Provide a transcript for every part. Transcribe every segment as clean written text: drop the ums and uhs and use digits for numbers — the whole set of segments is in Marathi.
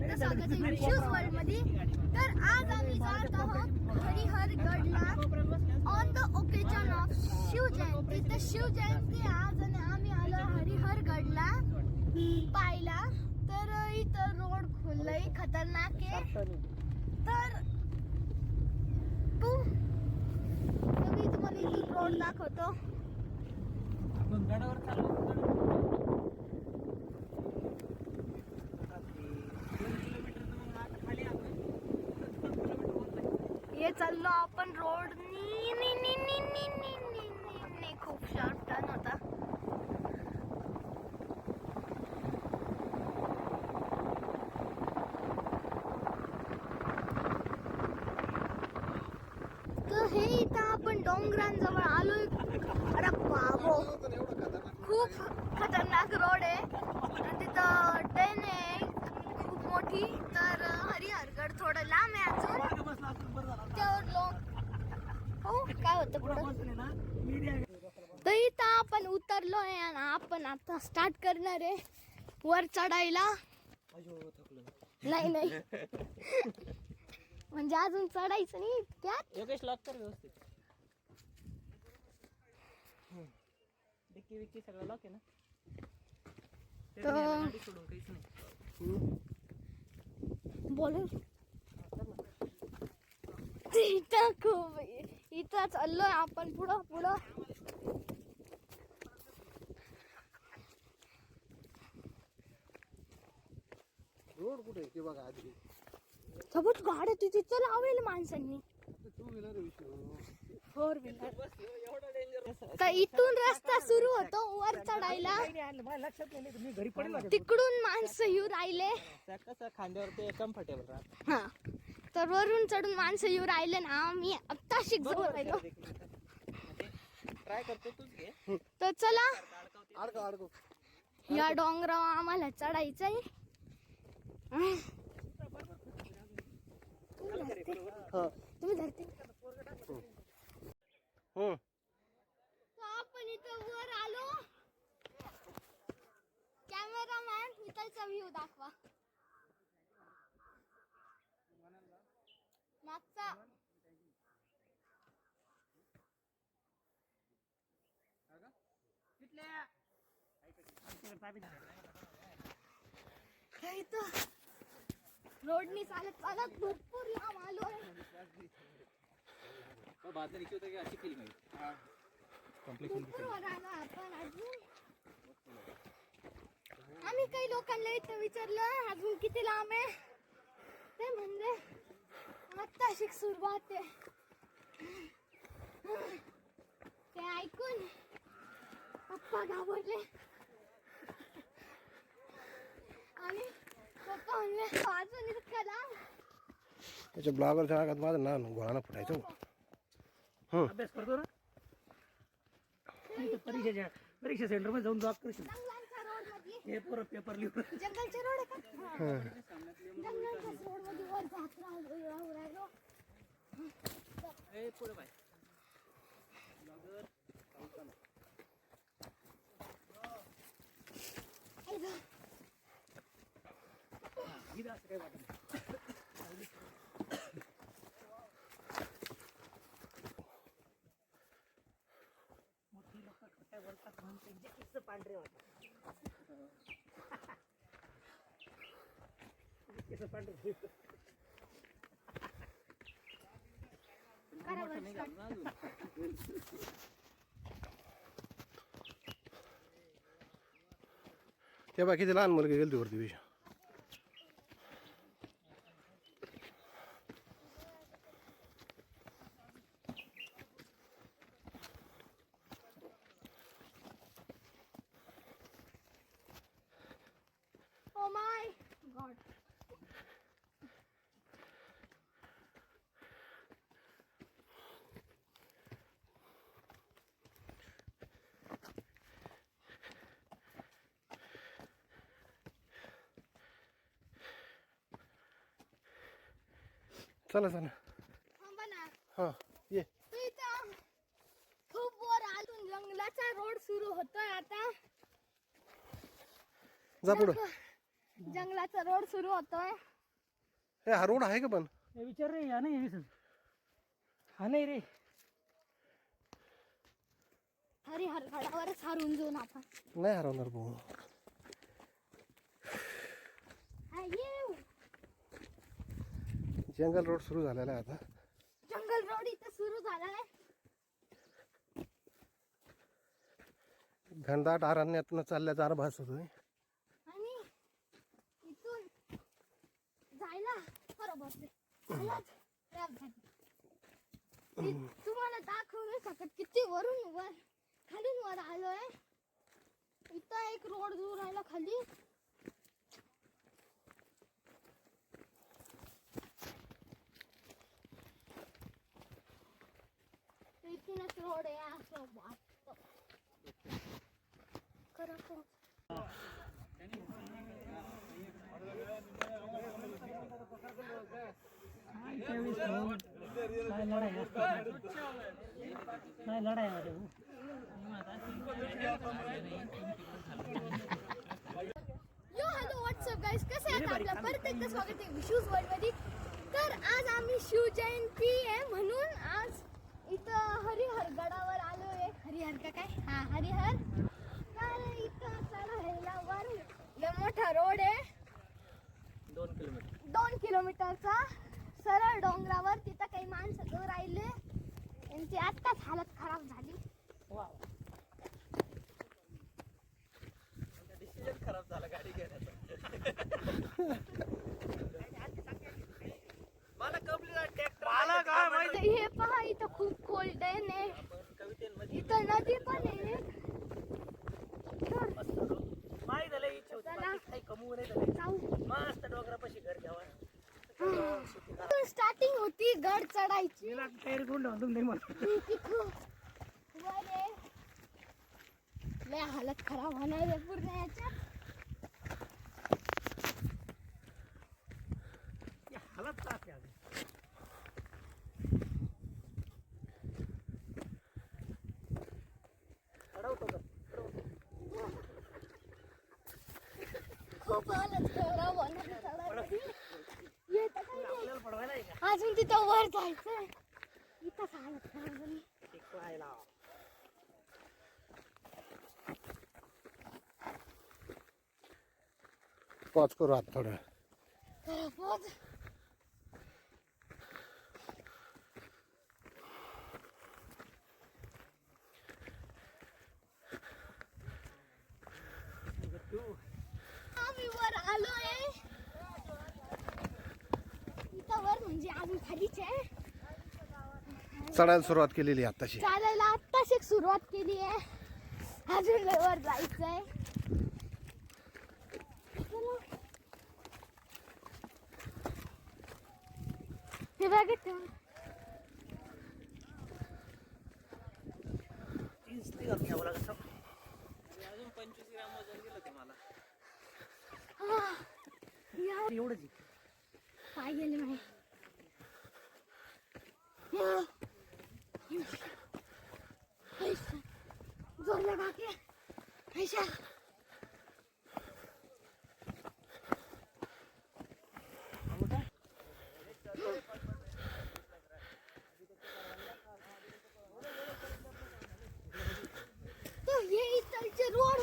आपलं स्वागत आहे विशूज वर्ल्ड मध्ये. तर आज आम्ही जात आहोत हरिहरगडला on the occasion of Shivjayanti. तर शिवजयंती आज आणि आम्ही आलो हरिहरगडला पाहायला. तर इथं रोड खुललंय, खतरनाक आहे. तर मी तुम्हाला इथून रोड दाखवतो. ये चाललो आपण रोड खूप शॉर्ट टर्न होता. तर हे इथं आपण डोंगरांजवळ आलोय. अरे बाबो, खूप खतरनाक रोड आहे. तिथं ट्रेन आहे खूप मोठी. तर हरिहरगड थोडं लांब आहे अजून. हो काय होतं पुढं. तर इथं आपण उतरलोय आणि आपण आता स्टार्ट करणार आहे वर चढायला. नाही नाही म्हणजे अजून चढायचं नाही. त्यात योगेश लॉक कर व्यवस्थित. डिक्की विक्की सगळं लॉक आहे ना. तर सोडून काहीच नाही बोल. इथं खूप इथं चाललोय आपण पुढं पुढं. रोड कुठे ते बघा आधी. सोबत गाड्या तिथं लावेल माणसांनी. Two wheeler four wheeler. तर इथून रस्ता सुरू होतो वर चढायला. लक्षात नाही तुम्ही घरी पडेल. तिकडून माणसं येऊ राहिले. कसं खांद्यावर ते कम्फर्टेबल राहत. हा, तर वरून चढून माणसं येऊ राहिले ना. मी आत्ता जवळ राहिलो. ट्राय करतो तूच घे. तर चला अडकव या डोंगरावर आम्हाला चढायचंय. तुम्ही धरते. आपण इथं वर आलो. कॅमेरामॅन इथलचा व्ह्यू दाखवा. मागचा रोडनी चालत चालत भरपूर लांब आलोय. भरपूर वर आलो आपण. अजून आम्ही काही लोकांना इथं विचारलं अजून किती लांब आहे. ते म्हणजे आत्ता शिक सुरुवात आहे. ते ऐकून पप्पा घाबरले आणि पप्पा म्हणले अजून इतकं लांब. त्याच्या ब्लॉगरच्या आगात माझं नाव घोळाना फुटायचं. अभ्यास करतो ना. परीक्षा सेंटर मध्ये जाऊन जॉब करशील. जंगलांच्या रोड मध्ये पेपर पेपर लिहून. जंगलचे रोड आहे का. जंगलांच्या रोड मध्ये वर जात राहिलो. पुढे बाय. काय वाटत मोठी लोक खोट्या बोलतात म्हणून त्यांचे किस्से पांढरे वाटतात. किस्से पांढरे ते बघा किती लहान मुलगी गेली वरती विषय. Oh my God. चला चला. थांबा ना. हां ये. इथं खूप वर आलून जंगलाचा रोड सुरू होतोय आता. जा पुढं. जंगलाचा रोड सुरू होतोय. हे हा रोड आहे का पण हे विचार रे हा नाही विसर हा नाही रे हरिहरगडावरच हरून जाऊन आपण. नाही हरवणार भाऊ. हा, येऊ. जंगल रोड सुरू झालेला आहे आता. जंगल रोड इथं सुरू झालाय. घनदाट अरण्यातनं चालल्याचा आभास होतोय. आणि इथून जायला बरोबर तुम्हाला दाखवू नाही शकत किती वरून वर खालून वर आलोय. इथं एक रोड दूर राहिला खाली. इथूनच रोड आहे असं वाटतं. खरं पण काय लढाई काय लढाई आहे यो हॅलो व्हॉट्सअप गाईस, कसे आहात? आपलं परत एकदा स्वागत आहे विशूज वर्ल्ड मध्ये. तर आज आम्ही शिवजयंती आहे म्हणून आज इथं हरिहर गडावर आलो आहे. हरिहर का काय? हा हरिहर. तर इथं चढायला वर लय मोठा रोड आहे 2 किलोमीटरचा सरळ डोंगरावर. तिथं काही माणसं दूर राहिले, त्यांची आत्ताच हालत खराब झाली. डिसिजन खराब झाला गाडी घेण्याचा. मला कंप्लीट ट्रॅक्टर मला काय माहिती. हे पहा इथं खूप कोल्ड आहे. इथं नदी पण आहे. माहिती झालं इच्छा होती काही कमवू नाही झालं. मस्त डोंगरापाशी घर घ्यावा. स्टार्टिंग होती गड चढायची. तयारी करून ठेवा तुम्ही मला. तिथून वर आहे. लय हालत खराब होणार आहे पूर्ण याच्यात. हालत ताप आहे. चढवतो का खूप हालत खराब होणार आहे चढायची. येतं काय नाही. आपल्याला पडवायला आहे का अजून तिथं वर जायचंय. इथंच हालत खराब झाली. शिकवायला पॉज करू आत थोडं. खराबच. आम्ही वर आलोय. इथं वर म्हणजे अजून खालीच आहे. चढायला सुरुवात केलेली आहे आत्ताशी. चालायला आत्ताच एक सुरुवात केली आहे. अजून लय वर जायचंय. हे बघ इथं. 30 दिवस घ्यावं लागत. अजून 25 ग्रॅम वजन गेलं ते मला. यार एवढंच आहे. पाय गेले नाही. जोर लगा के ऐसा. तो ये इथलचे रोड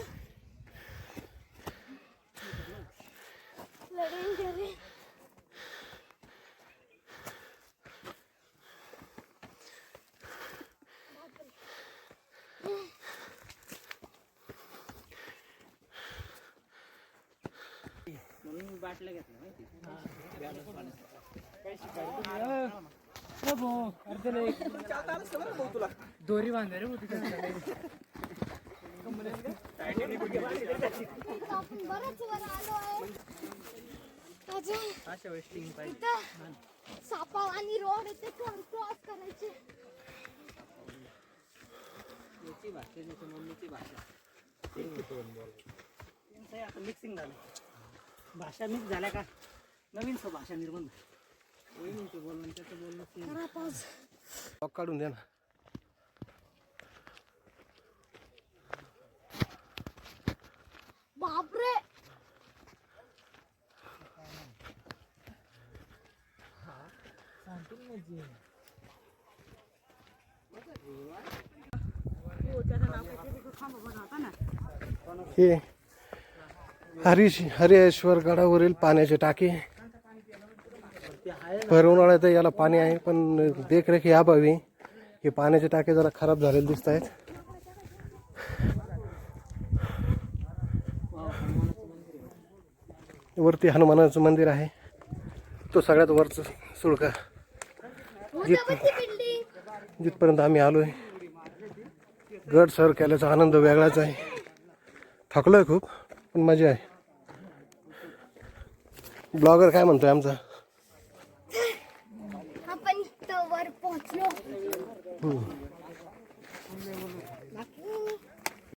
लढेंगे रे. म्हणून बाटल्या घेतल्या माहिती. दोरी बांधा रे आपण बरंच वर आलोय. अजून अशा वेळेस टीम पाहिजे. इथं सापा आणि रोड आहे ते क्रॉस करायचे. याची भाषा नाही मम्मीची भाषा. त्यांचं आता मिक्सिंग झालं. भाषा मिक्स झाल्या का नवीन भाषा निर्माण वहिनीचं बोलणं त्याचं बोलणं लॉक काढून द्या ना. बापरे हे हरिहरेश्वर गडावरील पाण्याचे टाके. भर उन्हाळ्यात याला पाणी आहे, पण देखरेख याभावी हे पाण्याचे टाके जरा खराब झालेले दिसत आहेत. वरती हनुमानाचं मंदिर आहे, तो सगळ्यात वरच सुळका. जिथपर्यंत आम्ही आलोय, गड सर केल्याचा आनंद वेगळाच आहे. थकलोय खूप, पण मजा आहे. ब्लॉगर काय म्हणतोय आमचा? आपण वर पोहोचलो.